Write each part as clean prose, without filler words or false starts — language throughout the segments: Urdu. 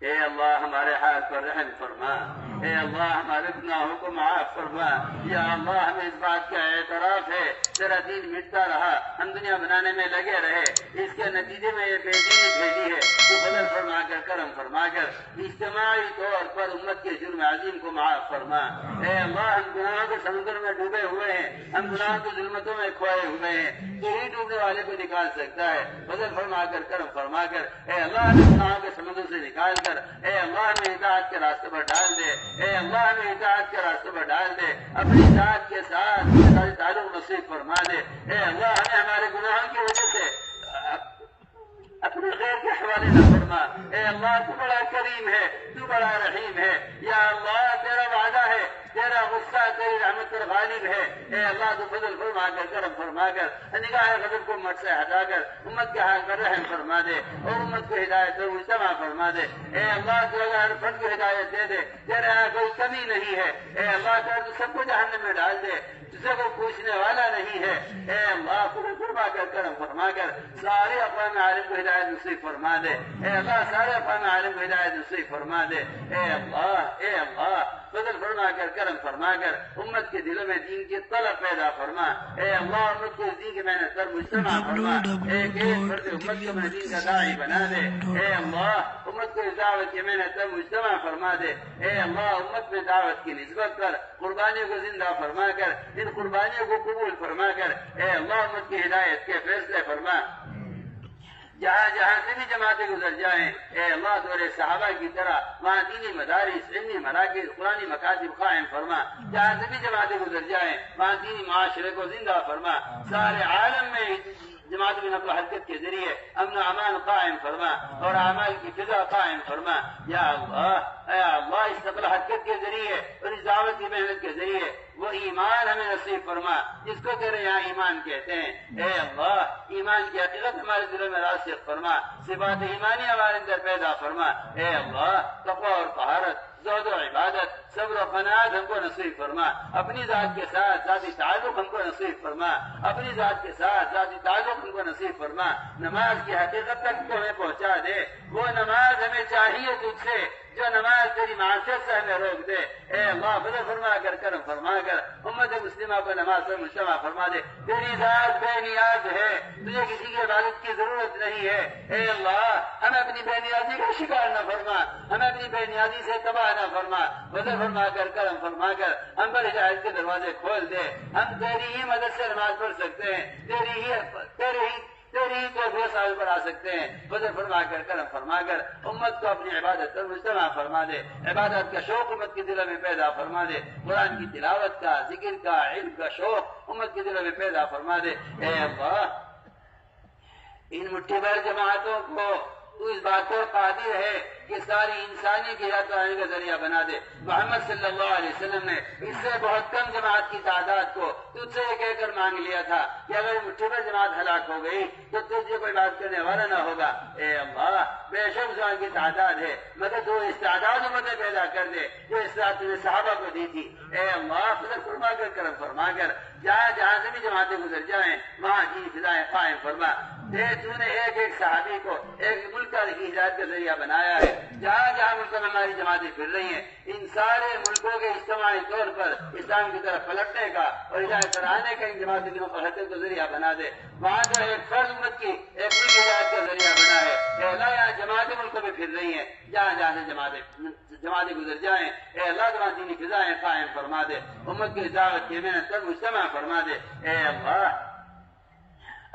اے اللہ ہمارے حال پر رحم فرما، اے اللہ ہمارے گناہوں کو معاف فرما۔ یا اللہ ہمیں اس بات کا اعتراف ہے تیرا دین مٹتا رہا، ہم دنیا بنانے میں لگے رہے، اس کے نتیجے میں یہ بے دینی بھیجی ہے، تو فضل فرما کر کرم فرما کر اجتماعی طور پر امت کے جرم عظیم کو معاف فرما۔ اے اللہ ہم گناہوں کے سمندر میں ڈوبے ہوئے ہیں، ہم گناہوں کی ظلمتوں میں کھوئے ہوئے ہیں، تو ہی ڈوبنے والے کو نکال سکتا ہے، فضل فرما کر کرم فرما کر اے اللہ ہمیں گناہوں کے سمندر سے نکال کر اے اللہ ہمیں اطاعت کے راستے پر ڈال دے، اے اللہ ہمیں اطاعت کے راستے پر ڈال دے، اپنی ذات کے ساتھ تعلق نصیب فرما دے۔ اے اللہ ہمیں ہمارے گناہوں کی وجہ سے اپنے خیر کے حوالے نہ فرما۔ اے اللہ تو بڑا کریم ہے، تو بڑا رحیم ہے، یا اللہ تیرا وعدہ ہے، تیرا غصہ تیری رحمت پر غالب ہے۔ اے اللہ تو فضل فرما کر کرم فرما کر نگاہ غضب کو امت سے ہٹا کر امت کے حال پر رحم فرما دے اور امت کو ہدایت اور مجتمع فرما دے۔ اے اللہ تو اگر ہر فرد کو ہدایت دے دے، تیرے یہاں کوئی کمی نہیں ہے۔ اے اللہ تو سب کو جہنم میں ڈال دے، تجھے کو پوچھنے والا نہیں ہے۔ اے اللہ فضل فرما کر کرم فرما کر سارے اقوام عالم کو ہدایت نصیب فرما دے۔ اے اللہ سارے اقوام عالم کو ہدایت نصیب فرما دے۔ اے اللہ فضل فرما کر کرم فرما کر امت کے دلوں میں دین کی طلب پیدا فرما۔ اے اللہ امت کو دین کی محنت پر مجتمع فرما، ایک فرد امت کو اپنے دین کا داعی بنا دے۔ اے اللہ امت کو اس دعوت کی محنت پر مجتمع فرما دے۔ اے اللہ امت میں دعوت کی نسبت پر قربانیوں کو زندہ فرما کر ان قربانیوں کو قبول فرما کر اے اللہ امت کی ہدایت کے فیصلے فرما۔ جہاں جہاں سے بھی جماعتیں گزر جائیں اے اللہ دور صحابہ کی طرح وہاں دینی مدارس، علمی مراکز، قرآنی مکاتب قائم فرما۔ جہاں سے بھی جماعتیں گزر جائیں وہاں دینی معاشرے کو زندہ فرما۔ سارے عالم میں جماعت کی نقل و حرکت کے ذریعے امن و امان قائم فرما اور اعمال کی فضا قائم فرما۔ یا اللہ اس نقل و حرکت کے ذریعے اور اس دعوت کی محنت کے ذریعے وہ ایمان ہمیں نصیب فرما جس کو تیرے یہاں ایمان کہتے ہیں۔ اے اللہ ایمان کی حقیقت ہمارے دلوں میں راسخ فرما، صفات ایمانی ہمارے اندر پیدا فرما۔ اے اللہ تقوی اور طہارت، زہد و عبادت، صبر و قناعت ہم کو نصیب فرما۔ اپنی ذات کے ساتھ ذاتی تعلق ہم کو نصیب فرما، اپنی ذات کے ساتھ ذاتی تعلق ہم کو نصیب فرما۔ نماز کی حقیقت تک تو ہمیں پہنچا دے، وہ نماز ہمیں چاہیے تجھ سے جو نماز تیری معصیت سے ہمیں روک دے۔ اے اللہ فضل فرما کر کرم فرما کر امت مسلمہ کو نماز پر مجتمع فرما دے۔ تیری ذات بے نیاز ہے، تجھے کسی کی عبادت کی ضرورت نہیں ہے۔ اے اللہ ہمیں اپنی بے نیازی کا شکار نہ فرما، ہمیں اپنی بے نیازی سے تباہ نہ فرما۔ فضل فرما کر کرم فرما کر ہم پر ہدایت کے دروازے کھول دے، ہم تیری ہی مدد سے نماز پڑھ سکتے ہیں، تیری ہی تو سال پر آ سکتے ہیں۔ فضل فرما کر کرم فرما کر امت کو اپنی عبادت پر مجتمع فرما دے، عبادت کا شوق امت کے دلوں میں پیدا فرما دے، قرآن کی تلاوت کا، ذکر کا، علم کا شوق امت کے دلوں میں پیدا فرما دے۔ اے اللہ ان مٹھی بھر جماعتوں کو تو اس بات پر قادر ہے کہ ساری انسانی کی ہدایت آنے کا ذریعہ بنا دے۔ محمد صلی اللہ علیہ وسلم نے اس سے بہت کم جماعت کی تعداد کو تجھ سے یہ کہہ کر مانگ لیا تھا کہ اگر مٹھی بھر جماعت ہلاک ہو گئی تو تجھے کوئی بات کرنے والا نہ ہوگا۔ اے اللہ بے شک زوان کی تعداد ہے مگر تو اس تعداد امتیں پیدا کر دے جو اس رات نے صحابہ کو دی تھی۔ اے اللہ فضل فرما کر کرم فرما کر جہاں جہاں سے بھی جماعتیں گزر جائیں وہاں کی فضائیں قائم فرما دے۔ تو نے ایک ایک صحابی کو ایک ملک کی ہدایت کا ذریعہ بنایا ہے۔ جہاں جہاں ملک میں ہماری جماعتیں پھر رہی ہیں ان سارے ملکوں کے اجتماعی طور پر اسلام کی طرف پلٹنے کا اور ہدایت پر آنے کا ان جماعتوں کی حرکت کا ذریعہ بنا دے۔ وہاں جو ایک فرد امت کی ایک ملک ہدایت کا ذریعہ بنا ہے۔ اے اللہ یہاں جماعتیں ملکوں میں پھر رہی ہیں، جہاں جہاں سے جماعتیں گزر جائیں اے اللہ تمہاری دینی فضائیں قائم فرما دے، امت کی دعوت کی محنت پر مجتمع فرما دے۔ اے اللہ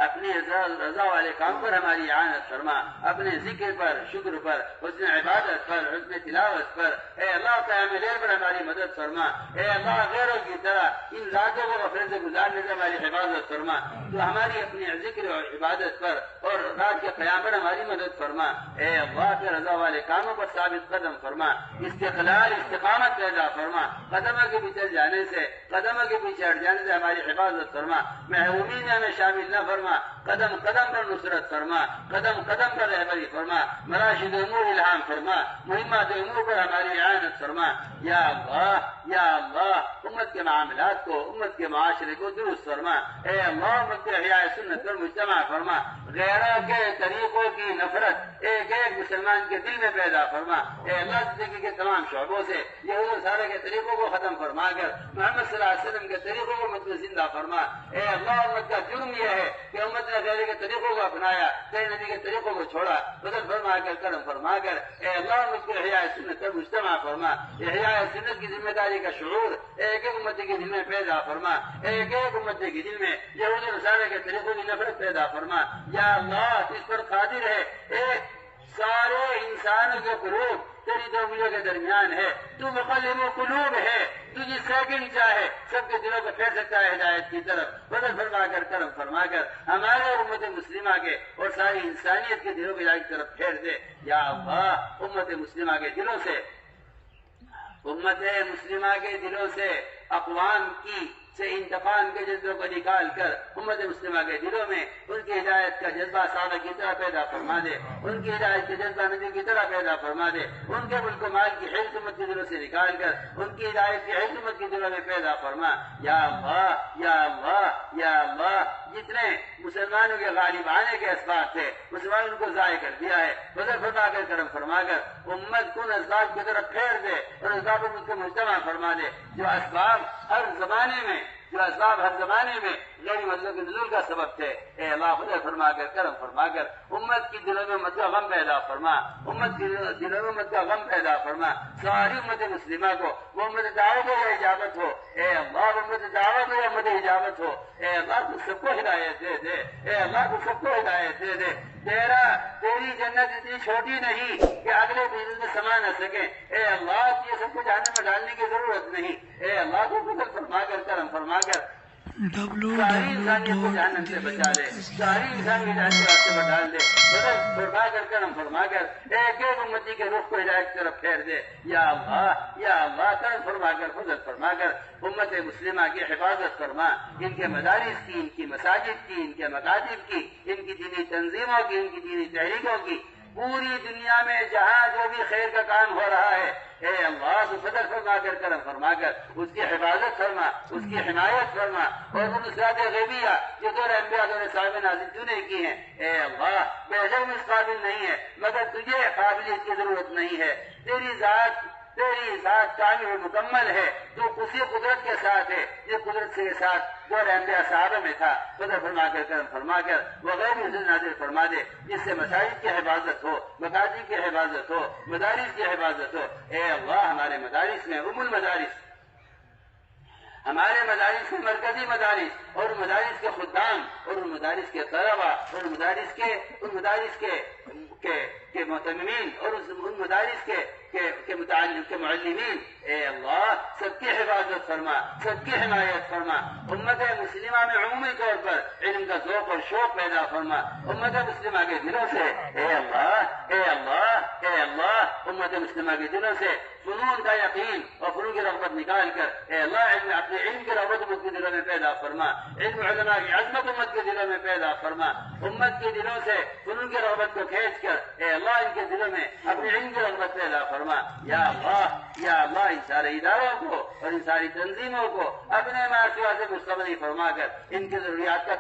اپنی رضا والے کام پر ہماری اعانت فرما، اپنے ذکر پر، شکر پر، حسن عبادت پر، حسن تلاوت پر اے اللہ قیام لیل پر ہماری مدد فرما۔ اے اللہ غیروں کی طرح ان راتوں کو غفلت سے گزارنے سے ہماری حفاظت فرما، تو ہماری اپنی ذکر اور عبادت پر اور رات کے قیام پر ہماری مدد فرما۔ اے اللہ کے رضا والے کاموں پر ثابت قدم فرما، استقلال استقامت پیدا فرما، قدموں کے پیچھے جانے سے، قدموں کے پیچھے ہٹ جانے سے ہماری حفاظت فرما، محرومین میں ہمیں شامل نہ فرما، قدم قدم پر نصرت فرما، قدم قدم پر رہبری فرما، مراشد امور الہام فرما، مہمات امور پر ہماری اعانت فرما۔ یا اللہ یا اللہ امت کے معاملات کو، امت کے معاشرے کو درست فرما۔ اے اللہ امت کے احیاء سنت پر مجتمع فرما، غیروں کے طریقوں کی نفرت ایک ایک مسلمان کے دل میں پیدا فرما۔ اے اللہ زندگی کے تمام شعبوں سے یہود سارے کے طریقوں کو ختم فرما کر محمد صلی اللہ علیہ وسلم کے طریقوں کو امت میں زندہ فرما۔ اے اللہ امت کا جرم یہ ہے کہ امت نے غیر کے طریقوں کو اپنایا، غیر نبی کے طریقوں کو چھوڑا، بدل فرما کر کرم فرما کر اے اللہ امت کے احیاء سنت پر مجتمع فرما۔ احیاء سنت کی ذمہ داری کا شعور ایک ایک امتی کے دل میں پیدا فرما، ایک ایک امتی کے دل میں یہود نصارہ کے طریقوں کی نفرت پیدا فرما۔ یا اللہ اس پر قادر ہے، ایک سارے انسانوں کے قلوب تیری دو انگلیوں کے درمیان ہے، تو مقلب قلوب ہے، تو جس سیکنڈ چاہے سب کے دلوں کو پھیر سکتا ہے ہدایت کی طرف، بدل فرما کر کرم فرما کر ہمارے اور امت مسلمہ کے اور ساری انسانیت کے دلوں کی ہدایت کی طرف پھیر دے۔ یا اللہ امت مسلمہ کے دلوں سے، امت مسلمہ کے دلوں سے اقوام کی سے انتقام کے جذبوں کو نکال کر امت مسلمہ کے دلوں میں ان کی ہدایت کا جذبہ صحابہ کی طرح پیدا فرما دے، ان کی ہدایت کا جذبہ نبی کی طرح پیدا فرما دے، ان کے ملک و مال کی حرص امت کے دلوں سے نکال کر ان کی ہدایت کی حرص امت کے دلوں میں پیدا فرما۔ یا اللہ یا اللہ یا اللہ جتنے مسلمانوں کے غالب آنے کے اسباب تھے مسلمانوں کو ضائع کر دیا ہے، بدل فرما کر کرم فرما کر امت کو ان اسباب کی طرف پھیر دے اور اسباب کو مجھ کو مجتمع فرما دے۔ جو اسباب ہر زمانے میں غیر مطلب کے نزول کا سبب تھے، اے اللہ بدل فرما کر کرم فرما کر امت کی دلوں میں مت کا غم پیدا فرما، امت کی دلوں میں مت کا غم پیدا فرما۔ ساری امت مسلمہ کو وہ امت دعوت ہو یا اجابت ہو، اے اللہ امت دعوت ہو یا امت اجابت ہو، اے اللہ تو سب کو ہدایت دے دے، اے اللہ تو سب کو ہدایت دے دے۔ تیری جنت اتنی چھوٹی نہیں کہ اگلے دن میں سما نہ سکے، اے اللہ یہ سب کو جہنم میں ڈالنے کی ضرورت نہیں، اے اللہ تو بدل فرما کر کرم فرما کر ساری انسانیت کو جہنم سے بچا لے، ساری انسان کی ہدایت کے راستے پر ڈال دے، بدل فرما کر کرم فرما کر ایک ایک امتی کے رخ کو ہدایت کی طرف پھیر دے۔ یا اللہ کرم فرما کر فضل فرما کر امت مسلمہ کی حفاظت فرما، ان کے مدارس کی، ان کی مساجد کی، ان کے مکاتب کی، ان کی دینی تنظیموں کی، ان کی دینی تحریکوں کی، پوری دنیا میں جہاں جو بھی خیر کا کام ہو رہا ہے اے اللہ تو فضل فرما کر کرم فرما کر اس کی حفاظت فرما، اس کی حمایت فرما، اور ان نصرات غیبیہ جو دور انبیاء دور صاحب نازل تو نے کی ہیں اے اللہ بے شک اس قابل نہیں ہے مگر تجھے قابلیت کی ضرورت نہیں ہے، تیری ذات کامل و مکمل ہے، تو اسی قدرت کے ساتھ ہے جس قدرت کے ساتھ دور انبیاء صحابہ میں تھا، فضل فرما کر کرم فرما کر وغیر نازل فرما دے، جس سے مساجد کی حفاظت ہو، مکاتب کی حفاظت ہو، مدارس کی حفاظت ہو۔ اے اللہ ہمارے مدارس میں المدارس، ہمارے مدارس کے مرکزی مدارس اور مدارس کے خدام اور ان مدارس کے طلباء اور ان مدارس کے معتمین اور ان مدارس کے معلمین، اے اللہ سب کی حفاظت فرما، سب کی حمایت فرما، امت مسلمہ میں عمومی طور پر علم کا ذوق اور شوق پیدا فرما، امت مسلمہ کے دلوں سے اے اللہ امت مسلمہ کے دلوں سے فنون کا یقین اور فنون کی رغبت نکال کر اے اللہ اپنے علم کی رغبت امت کے دلوں میں پیدا فرما، علم علماء کی عظمت امت کے دلوں میں پیدا فرما، امت کے دلوں سے فنون کی رغبت کو کھینچ کر اے اللہ ان کے دلوں میں اپنے علم کی رغبت پیدا فرما۔ یا اللہ ان سارے اداروں کو اور ان ساری تنظیموں کو اپنے معاشرہ سے مستغنی فرما کر ان کی ضروریات کا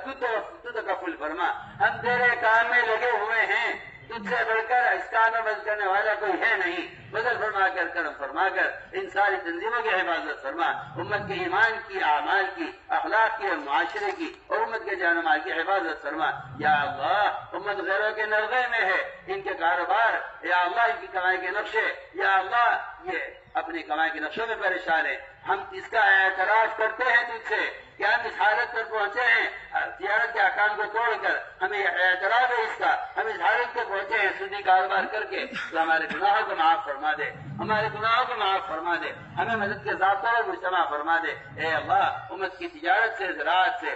تو تکفل فرما۔ ہم تیرے کام میں لگے ہوئے ہیں، تجھ سے بڑھ کر اس کام میں مدد کرنے والا کوئی ہے نہیں، بدل فرما کر کرم فرما کر ان ساری تنظیموں کی حفاظت فرما، امت کے ایمان کی، اعمال کی، اخلاق کی اور معاشرے کی اور امت کے جان و مال کی حفاظت فرما۔ یا اللہ امت غیروں کے نرغے میں ہے، ان کے کاروبار یا اللہ ان کی کمائی کے نقشے یا اللہ یہ اپنی کمائی کے نقشوں میں پریشان ہے، ہم اس کا اعتراف کرتے ہیں تجھ سے کہ ہم اس حالت پر پہنچے ہیں، تجارت کے احکام کو توڑ کر ہمیں اعتراف ہے اس کا، ہم اس حالت پر پہنچے ہیں سودی کاروبار کر کے، تو ہمارے گناہوں کو معاف فرما دے، ہمارے گناہوں کو معاف فرما دے، ہمیں مدد کے ذاتوں اور مجتمع فرما دے۔ اے اللہ امت کی تجارت سے، زراعت سے،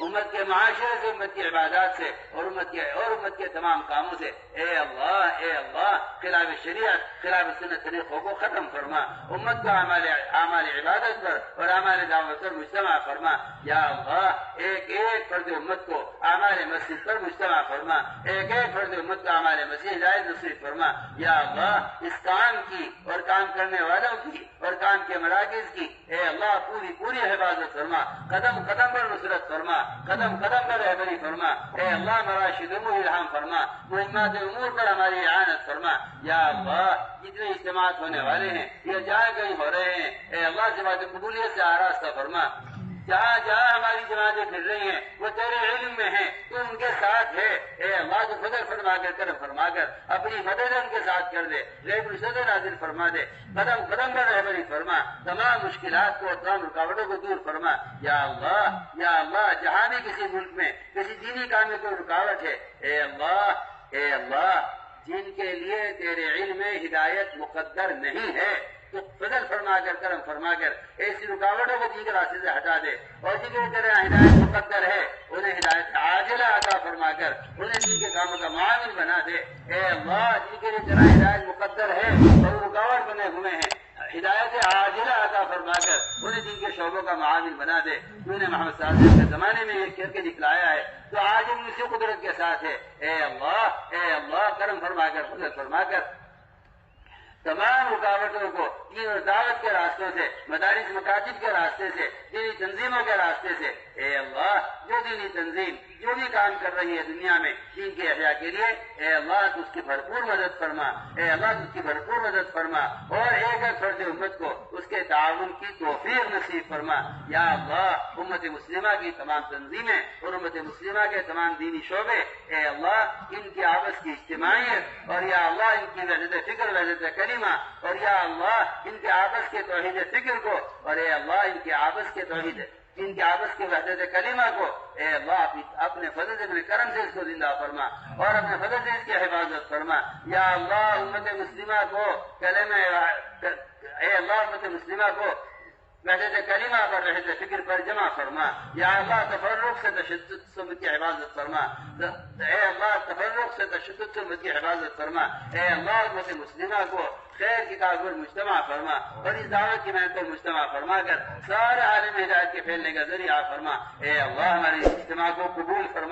امت کے معاشرے سے، امت کی عبادات سے اور امت کے تمام کاموں سے اے اللہ خلاف شریعت، خلاف سنت طریقوں کو ختم فرما، امت کو اعمال عبادت پر اور اعمال دعوت پر مجتمع فرما یا اللہ، ایک ایک فرد امت کو اعمال مسجد پر مجتمع فرما، ایک ایک فرد امت کو اعمال مسجد ہدایت نصیب فرما یا اللہ، اس کام کی اور کام کرنے والوں کی اور کام کے مراکز کی اے اللہ پوری حفاظت فرما، قدم قدم پر نصرت فرما، قدم قدم پر رہبری فرما اے اللہ، مراشد امور الہام فرما، مہمات امور پر ہماری اعانت فرما یا اللہ، جتنے اجتماعات ہونے والے ہیں یہ جہاں کہیں ہو رہے ہیں اے اللہ جماعت قبولیت سے آراستہ فرما، جہاں جہاں ہماری جماعتیں پھر رہی ہیں وہ تیرے علم میں ہیں، تو ان کے ساتھ ہے اے اللہ، تو فضل فرما کر کرم فرما کر اپنی مدد ان کے ساتھ کر دے، ریب الصدر نازل فرما دے، قدم قدم پر رہبری فرما، تمام مشکلات کو اور تمام رکاوٹوں کو دور فرما یا اللہ، جہاں بھی کسی ملک میں کسی دینی کام میں کوئی رکاوٹ ہے اے اللہ جن کے لیے تیرے علم میں ہدایت مقدر نہیں ہے تو فضل فرما کر کرم فرما کر ایسی رکاوٹوں کو دین کے راستے سے ہٹا دے، اور جن کے تیرے ہدایت مقدر ہے انہیں ہدایت عاجلہ عطا فرما کر انہیں دین کے کاموں کا معاون بنا دے اے اللہ، جن کے لیے تیرا ہدایت مقدر ہے اور رکاوٹ بنے ہوئے ہیں ہدایت عاجلہ عطا فرما کر انہیں دین کے شعبوں کا معاون بنا دے، تو نے محمد صلی اللہ علیہ وسلم کے زمانے میں یہ کر کے دکھلایا ہے تو آج ان اسی قدرت کے ساتھ ہے اے اللہ کرم فرما کر فضل فرما کر تمام رکاوٹوں کو دین اور دعوت کے راستوں سے، مدارس مکاتب کے راستے سے، دینی تنظیموں کے راستے سے اے اللہ، جو دینی تنظیم جو بھی کام کر رہی ہے دنیا میں دین کے احیاء کے لیے اے اللہ تو اس کی بھرپور مدد فرما اے اللہ، تو اس کی بھرپور مدد فرما اور ایک ایک فرد امت کو اس کے تعاون کی توفیق نصیب فرما یا اللہ، امت مسلمہ کی تمام تنظیمیں اور امت مسلمہ کے تمام دینی شعبے اے اللہ ان کی آپس کی اجتماعیت اور یا اللہ ان کی وحدت فکر، وحدت کلمہ اور یا اللہ ان کے آپس کے توحید فکر کو اور اے اللہ ان کے آپس کے توحید ان کے آپس کے وحدت کلمہ کو اے اللہ اپنے فضل سے اپنے کرم سے اس کو زندہ فرما اور اپنے فضل سے اس کی حفاظت فرما یا اللہ، امت مسلمہ کو اے اللہ امت مسلمہ کو وحدت کلمہ پر وحدت فکر پر جمع فرما یا اللہ، تفرق سے تشدد سے امت کی حفاظت فرما اے اللہ، تفرق سے تشدد سے امت کی حفاظت فرما اے اللہ، امت مسلمہ کو خیر کی کار پر مجتمع فرما اور اس دعوت کی محنت پر مجتمع فرما کر سارے عالم ہدایت کے پھیلنے کا ذریعہ فرما اے اللہ، ہمارے اس اجتماع کو قبول فرما